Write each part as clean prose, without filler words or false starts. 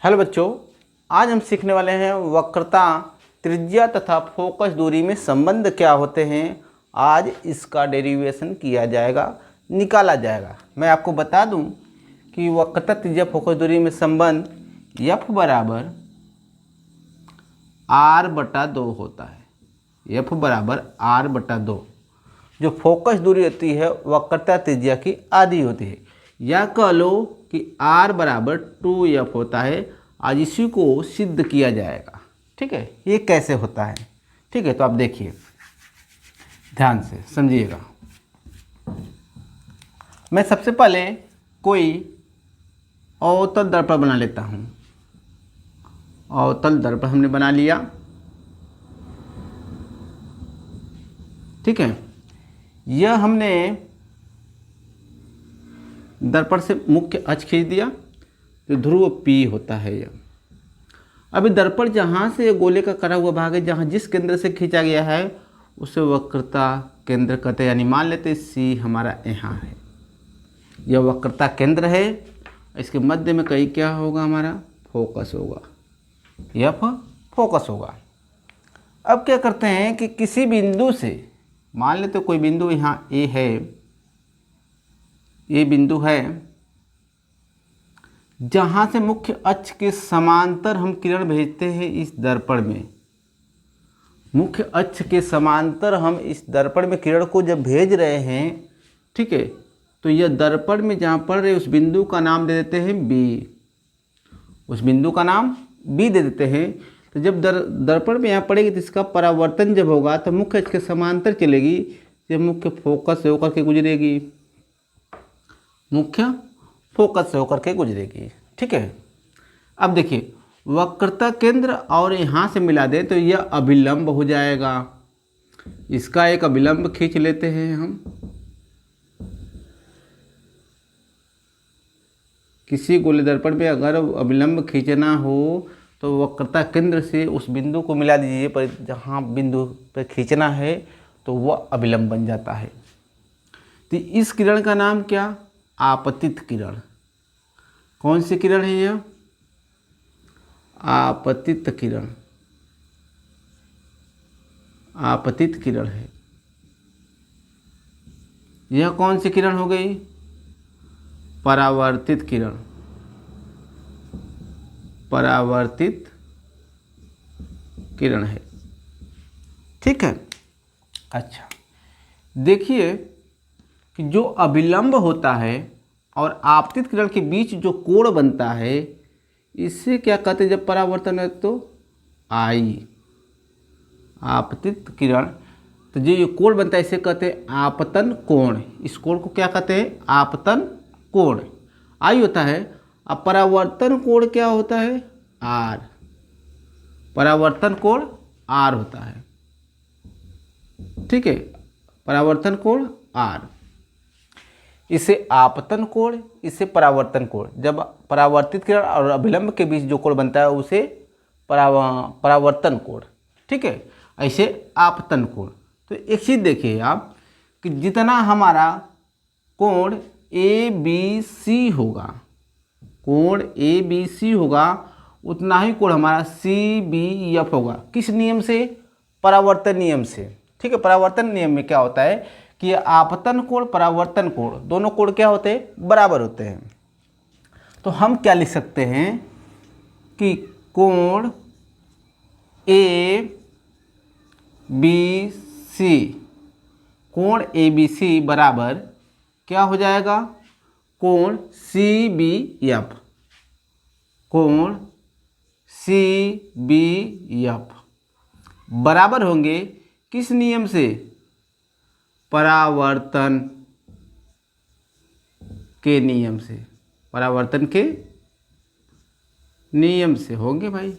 Hello बच्चों, आज हम सीखने वाले हैं वक्रता, त्रिज्या तथा फोकस दूरी में संबंध क्या होते हैं। आज इसका डेरिवेशन किया जाएगा, निकाला जाएगा। मैं आपको बता दूं कि वक्रता, त्रिज्या, फोकस दूरी में संबंध F बराबर R/2 होता है। F बराबर R/2। जो फोकस दूरी होती है वक्रता त्रिज्या की आधी होती है, या कह लो कि R बराबर 2F होता है। आज इसी को सिद्ध किया जाएगा। ठीक है, ये कैसे होता है? ठीक है, तो आप देखिए, ध्यान से समझिएगा। मैं सबसे पहले कोई अवतल दर्पण बना लेता हूँ। अवतल दर्पण हमने बना लिया। ठीक है, यह हमने दर्पण से मुख्य अक्ष खींच दिया, तो ध्रुव P होता है यह। अभी दर्पण जहाँ से गोले का कटा हुआ भाग है, जहाँ जिस केंद्र से खींचा गया है उसे वक्रता केंद्र कहते हैं। यानी मान लेते C हमारा यहाँ है, यह वक्रता केंद्र है। इसके मध्य में कहीं क्या होगा, हमारा फोकस होगा, F फोकस होगा। अब क्या करते हैं कि किसी बिंदु से, मान लेते कोई बिंदु यहाँ A है, ये बिंदु है, जहाँ से मुख्य अक्ष के समांतर हम किरण भेजते हैं इस दर्पण में। मुख्य अक्ष के समांतर हम इस दर्पण में किरण को जब भेज रहे हैं, ठीक है, तो यह दर्पण में जहाँ पड़ रहे उस बिंदु का नाम दे देते हैं B। उस बिंदु का नाम B दे देते हैं। तो जब दर्पण में यहाँ पड़ेगी तो इसका परावर्तन जब होगा तो मुख्य अक्ष के समांतर चलेगी, जब मुख्य फोकस से होकर के गुजरेगी, मुख्य फोकस से होकर के गुजरेगी। ठीक है, अब देखिए, वक्रता केंद्र और यहाँ से मिला दे तो यह अभिलंब हो जाएगा। इसका एक अभिलंब खींच लेते हैं हम। किसी गोले दर्पण पे अगर अभिलंब खींचना हो तो वक्रता केंद्र से उस बिंदु को मिला दीजिए, पर जहाँ बिंदु पर खींचना है तो वह अभिलंब बन जाता है। तो इस किरण का नाम क्या? आपतित किरण। कौन सी किरण है यह? आपतित किरण। आपतित किरण है। यह कौन सी किरण हो गई? परावर्तित किरण। परावर्तित किरण है। ठीक है, अच्छा देखिए कि जो अभिलंब होता है और आपतित किरण के बीच जो कोण बनता है, इससे क्या कहते हैं जब परावर्तन है तो आई। आपतित किरण, तो जो ये कोण बनता है इसे कहते हैं आपतन कोण। इस कोण को क्या कहते हैं? आपतन कोण। आई होता है। अब परावर्तन कोण क्या होता है? आर। परावर्तन कोण आर होता है। ठीक है, परावर्तन कोण आर। इसे आपतन कोण, इसे परावर्तन कोण। जब परावर्तित किरण और अभिलंब के बीच जो कोण बनता है उसे परावर्तन कोण। ठीक है, ऐसे आपतन कोण। तो एक चीज़ देखिए आप कि जितना हमारा कोण ABC होगा, कोण ABC होगा, उतना ही कोण हमारा CBF होगा। किस नियम से? परावर्तन नियम से। ठीक है, परावर्तन नियम में क्या होता है कि आपतन कोण, परावर्तन कोण, दोनों कोण क्या होते हैं? बराबर होते हैं। तो हम क्या लिख सकते हैं कि कोण ABC, कोण ABC बराबर क्या हो जाएगा? कोण CBF। कोण CBF बराबर होंगे किस नियम से? परावर्तन के नियम से। परावर्तन के नियम से होंगे भाई।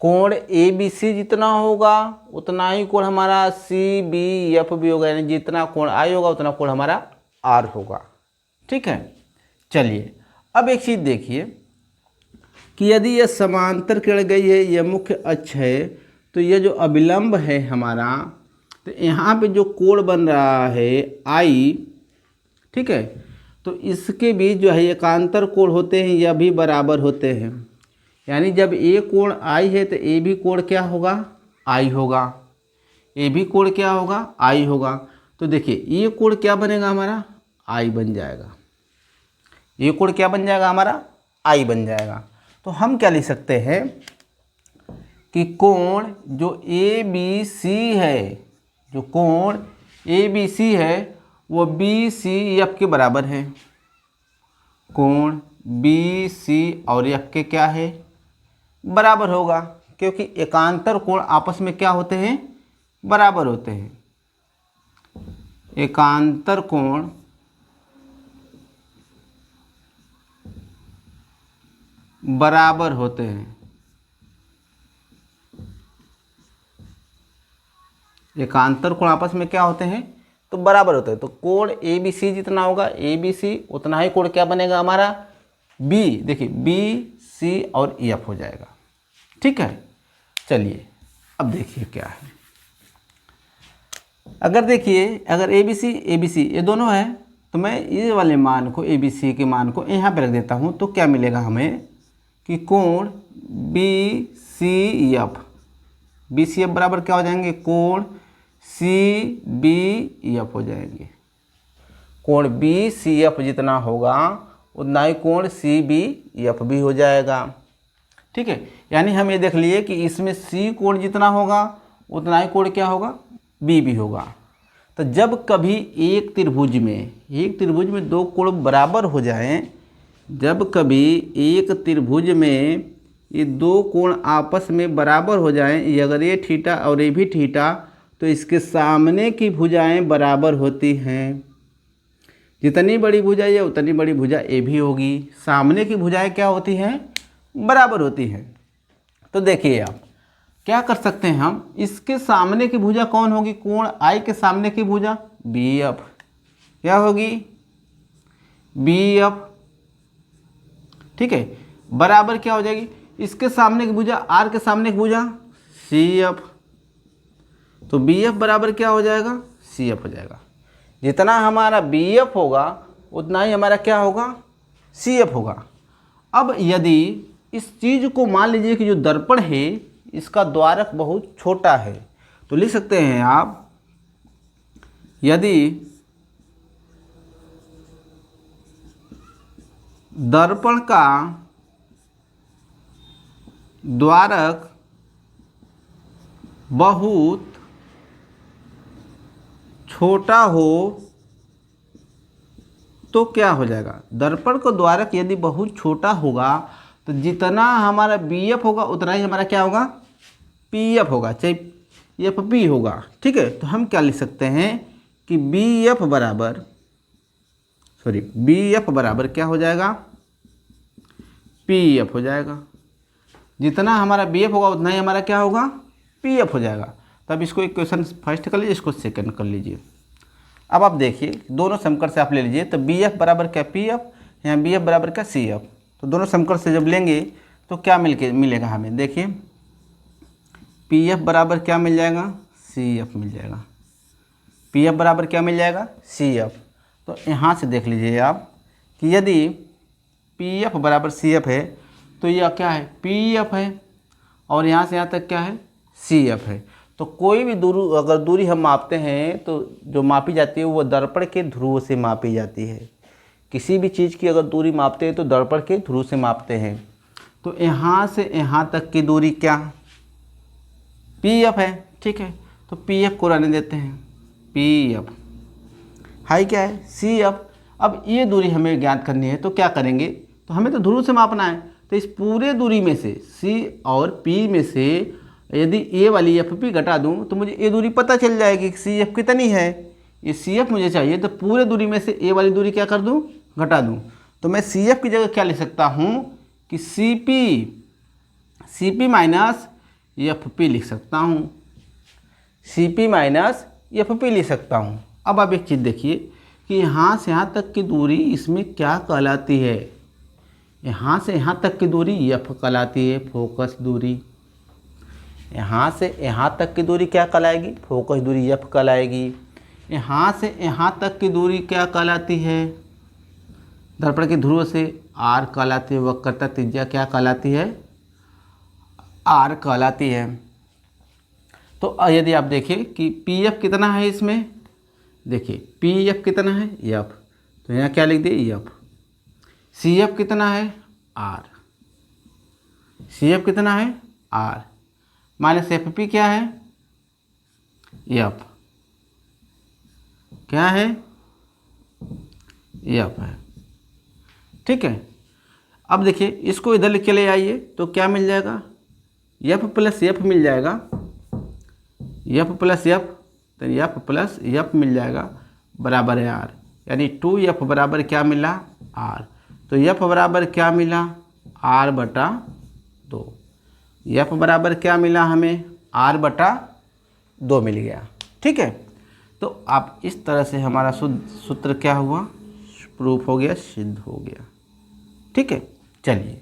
कोण ABC जितना होगा उतना ही कोण हमारा CBF भी होगा, यानी जितना कोण I होगा उतना कोण हमारा R होगा। ठीक है, चलिए अब एक चीज़ देखिए कि यदि यह समांतर किरण गई है, यह मुख्य अक्ष है, तो यह जो अभिलंब है हमारा, तो यहाँ पे जो कोण बन रहा है I, ठीक है, तो इसके बीच जो है एकांतर कोण होते हैं यह भी बराबर होते हैं। यानी जब ए कोण आई है तो ए भी कोण क्या होगा, आई होगा। ए भी कोण क्या होगा, आई होगा। तो देखिए ये कोण क्या बनेगा हमारा, आई बन जाएगा। ये कोण क्या बन जाएगा हमारा, आई बन जाएगा। तो हम क्या लिख सकते हैं कि कोण जो ए बी सी है, जो कोण ए बी सी है वो बी सी एफ के बराबर है। कोण बी सी और एफ के क्या है, बराबर होगा, क्योंकि एकांतर कोण आपस में क्या होते हैं, बराबर होते हैं। एकांतर कोण बराबर होते हैं। एकांतर कोण आपस में क्या होते हैं, तो बराबर होते हैं। तो कोण ए बी सी जितना होगा ए बी सी उतना ही कोण क्या बनेगा हमारा, बी। देखिए बी सी और एफ हो जाएगा। ठीक है, चलिए अब देखिए क्या है। अगर देखिए अगर ए बी सी ये दोनों है तो मैं ये वाले मान को ए बी सी के मान को यहाँ पर रख देता हूँ। तो क्या मिलेगा हमें कि कोण B C F, B C F बराबर क्या हो जाएंगे, कोण सी बी एफ हो जाएंगे। कोण बी सी एफ जितना होगा उतना ही कोण सी बी एफ भी हो जाएगा। ठीक है, यानी हम ये देख लिए कि इसमें सी कोण जितना होगा उतना ही कोण क्या होगा, बी भी होगा। तो जब कभी एक त्रिभुज में दो कोण बराबर हो जाएं, जब कभी एक त्रिभुज में ये दो कोण आपस में बराबर हो जाएं, अगर ये थीटा और ये भी थीटा, तो इसके सामने की भुजाएं बराबर होती हैं। जितनी बड़ी भुजा ये उतनी बड़ी भुजा ए भी होगी। सामने की भुजाएं क्या होती हैं, बराबर होती हैं। तो देखिए आप क्या कर सकते हैं, हम इसके सामने की भुजा कौन होगी, कोण आई के सामने की भुजा बी एफ क्या होगी, बी एफ। ठीक है, बराबर क्या हो जाएगी, इसके सामने की भुजा आर के सामने की भुजा सी एफ। तो बी एफ बराबर क्या हो जाएगा, सी एफ हो जाएगा। जितना हमारा बी एफ होगा उतना ही हमारा क्या होगा, सी एफ होगा। अब यदि इस चीज़ को मान लीजिए कि जो दर्पण है इसका द्वारक बहुत छोटा है, तो लिख सकते हैं आप, यदि दर्पण का द्वारक बहुत छोटा हो तो क्या हो जाएगा, दर्पण का द्वारक यदि बहुत छोटा होगा तो जितना हमारा बी एफ होगा उतना ही हमारा क्या होगा, पी एफ होगा, चाहे एफ पी होगा। ठीक है, तो हम क्या लिख सकते हैं कि बी एफ बराबर क्या हो जाएगा, पी एफ हो जाएगा। जितना हमारा बी एफ होगा उतना ही हमारा क्या होगा, पी एफ हो जाएगा। तब इसको इक्वेशन फर्स्ट कर लीजिए, इसको सेकंड कर लीजिए। अब आप देखिए दोनों समीकरण से आप ले लीजिए। तो बी एफ बराबर क्या, पी एफ, यहाँ बी एफ बराबर क्या, सी एफ। तो दोनों समीकरण से जब लेंगे तो क्या मिलेगा हमें, देखिए पी एफ बराबर क्या मिल जाएगा, सी एफ मिल जाएगा। पी एफ बराबर क्या मिल जाएगा, सी एफ। तो यहाँ से देख लीजिए आप कि यदि पी एफ बराबर सी एफ है तो यह क्या है, पी एफ है, और यहाँ से यहाँ तक क्या है, सी एफ है। तो कोई भी अगर दूरी हम मापते हैं तो जो मापी जाती है वो दर्पण के ध्रुव से मापी जाती है। किसी भी चीज़ की अगर दूरी मापते हैं तो दर्पण के ध्रुव से मापते हैं। तो यहाँ से यहाँ तक की दूरी क्या, पी एफ है। ठीक है, तो पी एफ को रहने देते हैं, पी एफ हाई क्या है, सी एफ। अब ये दूरी हमें ज्ञात करनी है तो क्या करेंगे, तो हमें तो ध्रुव से मापना है। तो इस पूरे दूरी में से सी और पी में से यदि ए वाली एफ पी घटा दूं तो मुझे ये दूरी पता चल जाएगी कि सी एफ कितनी है। ये सी एफ मुझे चाहिए तो पूरे दूरी में से ए वाली दूरी क्या कर दूं, घटा दूं। तो मैं सी एफ की जगह क्या लिख सकता हूं कि C P minus F P लिख सकता हूं, C P minus F P लिख सकता हूं। अब आप एक चीज़ देखिए कि यहाँ से यहाँ तक की दूरी इसमें क्या कहलाती है, यहाँ से यहाँ तक की दूरी एफ कहलाती है, फोकस दूरी। यहाँ से यहाँ तक की दूरी क्या कहलाएगी, फोकस दूरी एफ कहलाएगी। यहाँ से यहाँ तक की दूरी क्या कहलाती है, दर्पण की ध्रुव से आर कहलाती है, वक्रता त्रिज्या क्या कहलाती है, आर कहलाती है। तो यदि आप देखें कि पी एफ कितना है इसमें, देखिए पी एफ कितना है एफ, तो यहाँ क्या लिख दिए एफ। सी एफ कितना है आर, सी एफ कितना है आर, माइनस एफ पी क्या है एफ, क्या है एफ है। ठीक है, अब देखिए इसको इधर लिख के ले आइए तो क्या मिल जाएगा, एफ प्लस एफ मिल जाएगा, एफ प्लस एफ, तो एफ प्लस एफ मिल जाएगा बराबर है आर, यानी 2f बराबर क्या मिला आर। तो एफ बराबर क्या मिला आर बटा 2, एफ बराबर क्या मिला हमें आर बटा 2 मिल गया। ठीक है, तो आप इस तरह से हमारा सूत्र क्या हुआ, प्रूफ हो गया, सिद्ध हो गया। ठीक है, चलिए